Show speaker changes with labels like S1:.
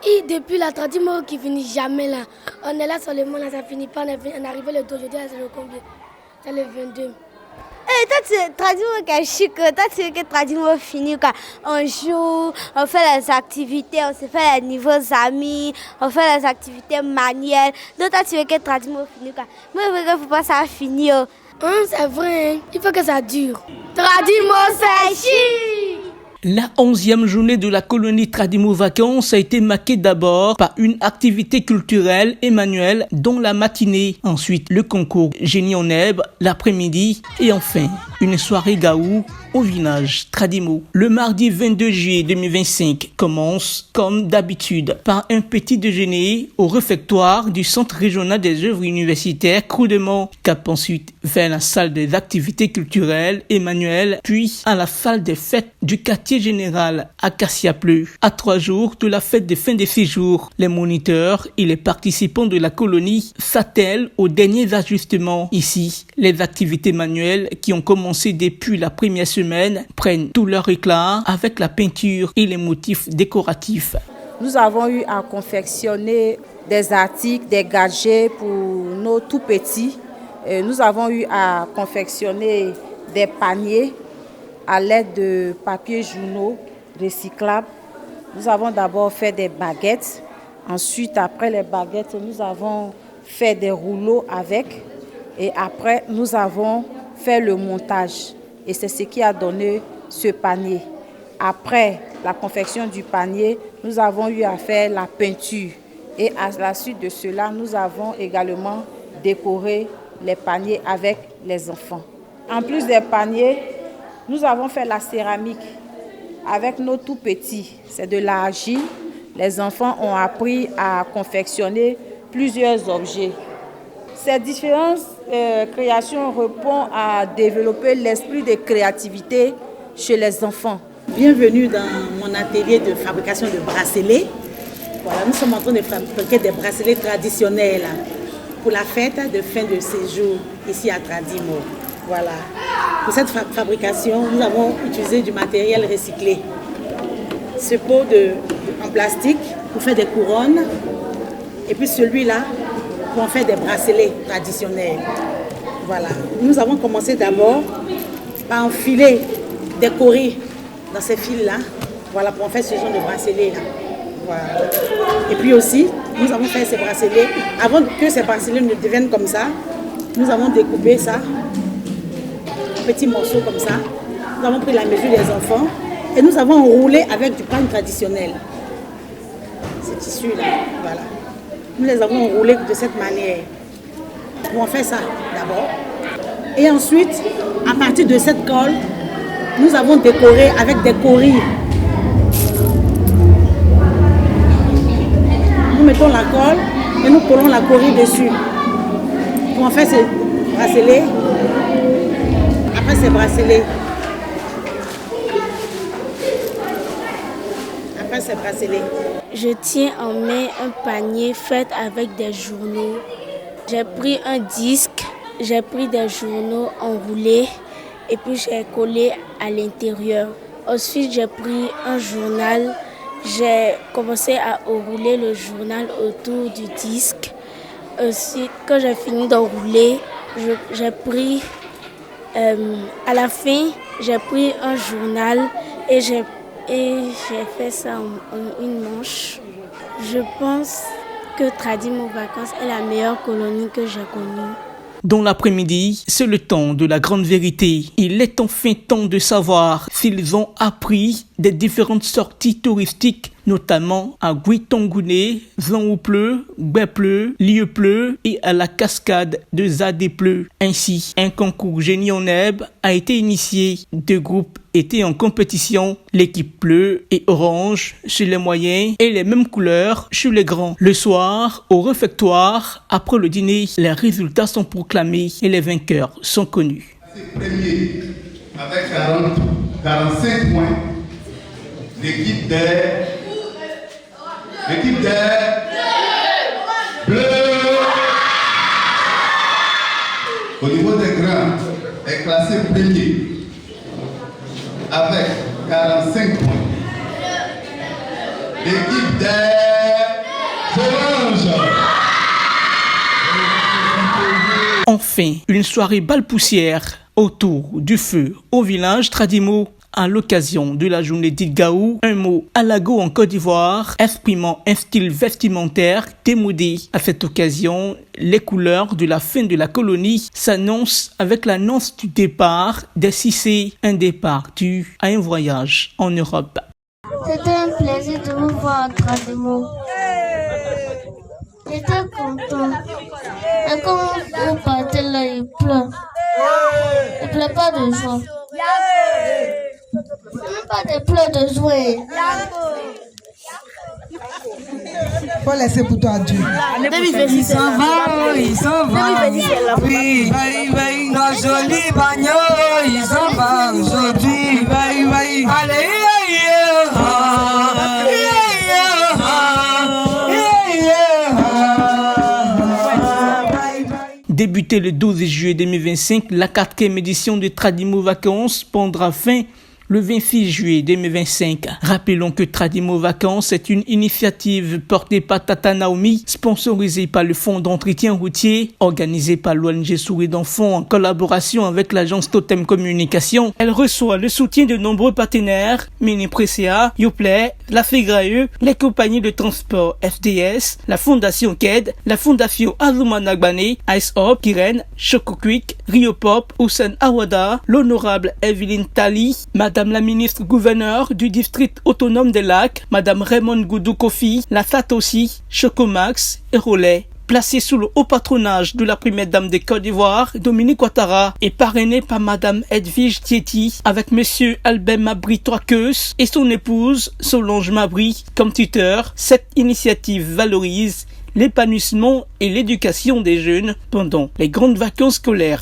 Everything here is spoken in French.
S1: Et depuis la tradition qui finit jamais là. On est là seulement là, ça finit pas. On est arrivé le 2 aujourd'hui, c'est le combien? C'est le 22.
S2: Et toi, tu tradition qui est chic, toi, tu veux que tradition finit quoi? On joue, on fait les activités, on se fait les nouveaux amis, on fait les activités manuelles. Donc, toi, tu veux que tradition finit quoi? Moi, je veux que faut pas ça finir.
S1: C'est vrai, hein? Il faut que ça dure. Tradition, c'est chic!
S3: La 11e journée de la colonie Tradimo Vacances a été marquée d'abord par une activité culturelle et manuelle dont la matinée, ensuite le concours Génie en herbe l'après-midi et enfin une soirée gaou au village Tradimo. Le mardi 22 juillet 2025 commence comme d'habitude par un petit déjeuner au réfectoire du Centre régional des œuvres universitaires Croudemont, cap ensuite vers la salle des activités culturelles et manuelles, puis à la salle des fêtes du quartier général Acacia Pleu. À 3 jours de la fête de fin de séjour, les moniteurs et les participants de la colonie s'attellent aux derniers ajustements. Ici, les activités manuelles qui ont commencé depuis la première semaine prennent tout leur éclat avec la peinture et les motifs décoratifs.
S4: Nous avons eu à confectionner des articles, des gadgets pour nos tout petits. Nous avons eu à confectionner des paniers à l'aide de papier journaux recyclables. Nous avons d'abord fait des baguettes. Ensuite, après les baguettes, nous avons fait des rouleaux avec. Et après, nous avons fait le montage. Et c'est ce qui a donné ce panier. Après la confection du panier, nous avons eu à faire la peinture. Et à la suite de cela, nous avons également décoré les paniers avec les enfants. En plus des paniers, nous avons fait la céramique avec nos tout petits. C'est de l'argile. Les enfants ont appris à confectionner plusieurs objets. Ces différentes créations répondent à développer l'esprit de créativité chez les enfants.
S5: Bienvenue dans mon atelier de fabrication de bracelets. Voilà, nous sommes en train de fabriquer des bracelets traditionnels pour la fête de fin de séjour ici à Tradimo. Voilà. Pour cette fabrication, nous avons utilisé du matériel recyclé. Ce pot en plastique pour faire des couronnes et puis celui-là pour en faire des bracelets traditionnels. Voilà. Nous avons commencé d'abord par enfiler des coris dans ces fils-là, voilà, pour en faire ce genre de bracelets-là. Voilà. Et puis aussi, nous avons fait ces bracelets. Avant que ces bracelets ne deviennent comme ça, nous avons découpé ça petits morceaux comme ça. Nous avons pris la mesure des enfants et nous avons enroulé avec du pain traditionnel. Ces tissus-là, voilà. Nous les avons enroulés de cette manière. On fait ça d'abord. Et ensuite, à partir de cette colle, nous avons décoré avec des coris. Nous mettons la colle et nous collons la corie dessus. On fait ces bracelets. Après ces bracelets,
S1: je tiens en main un panier fait avec des journaux. J'ai pris un disque, j'ai pris des journaux enroulés et puis j'ai collé à l'intérieur. Ensuite, j'ai pris un journal. J'ai commencé à enrouler le journal autour du disque. Ensuite, quand j'ai fini d'enrouler, j'ai pris à la fin, j'ai pris un journal et j'ai fait ça en une manche. Je pense que Tradimo Vacances est la meilleure colonie que j'ai connue.
S3: Dans l'après-midi, c'est le temps de la grande vérité. Il est enfin temps de savoir s'ils ont appris des différentes sorties touristiques, notamment à Guitongouné, Zanoupleu, Bépleu, Liepleu et à la cascade de Zadépleu. Ainsi, un concours Génie en herbe a été initié. 2 groupes étaient en compétition, l'équipe bleue et orange chez les moyens et les mêmes couleurs chez les grands. Le soir, au réfectoire, après le dîner, les résultats sont proclamés et les vainqueurs sont connus.
S6: Premier, avec 45 points, l'équipe des bleus. Au niveau des grands, est classé premier avec 45 points. L'équipe des
S3: Enfin, une soirée bal-poussière autour du feu au village Tradimo. À l'occasion de la journée d'Idgaou, un mot alago en Côte d'Ivoire, exprimant un style vestimentaire démodé. À cette occasion, les couleurs de la fin de la colonie s'annoncent avec l'annonce du départ des Cissé, un départ dû à un voyage en Europe.
S7: C'était un plaisir de vous voir à Tradimo. J'étais content. Et quand vous partez là, il pleut. Il pleut pas de joie. Même pas de pleurs de joie.
S8: Faut laisser pour toi Dieu.
S9: Il s'en va. Oui, nos jolis bagnoles, il s'en va aujourd'hui. Allez,
S3: Débutée le 12 juillet 2025, la 4e édition de Tradimo Vacances prendra fin le 26 juillet 2025. Rappelons que Tradimo Vacances est une initiative portée par Tata Naomi, sponsorisée par le Fonds d'entretien routier, organisée par l'ONG Souris d'enfants en collaboration avec l'agence Totem Communication. Elle reçoit le soutien de nombreux partenaires, Mini Precia, Yoplait, la FEGRAE, les compagnies de transport FDS, la Fondation KED, la Fondation Azuma Nagbane, Ice Hop, Kiren, Choco Quick, Rio Pop, Hussein Awada, l'honorable Evelyne Tali, Madame la ministre gouverneure du district autonome des Lacs, Madame Raymond Goudou Kofi, la Satoshi, Chocomax et Relais. Placé sous le haut patronage de la première dame de Côte d'Ivoire, Dominique Ouattara, et parrainé par Madame Edwige Tietty, avec Monsieur Albert Mabry Troikeus et son épouse Solange Mabry comme tuteur. Cette initiative valorise l'épanouissement et l'éducation des jeunes pendant les grandes vacances scolaires.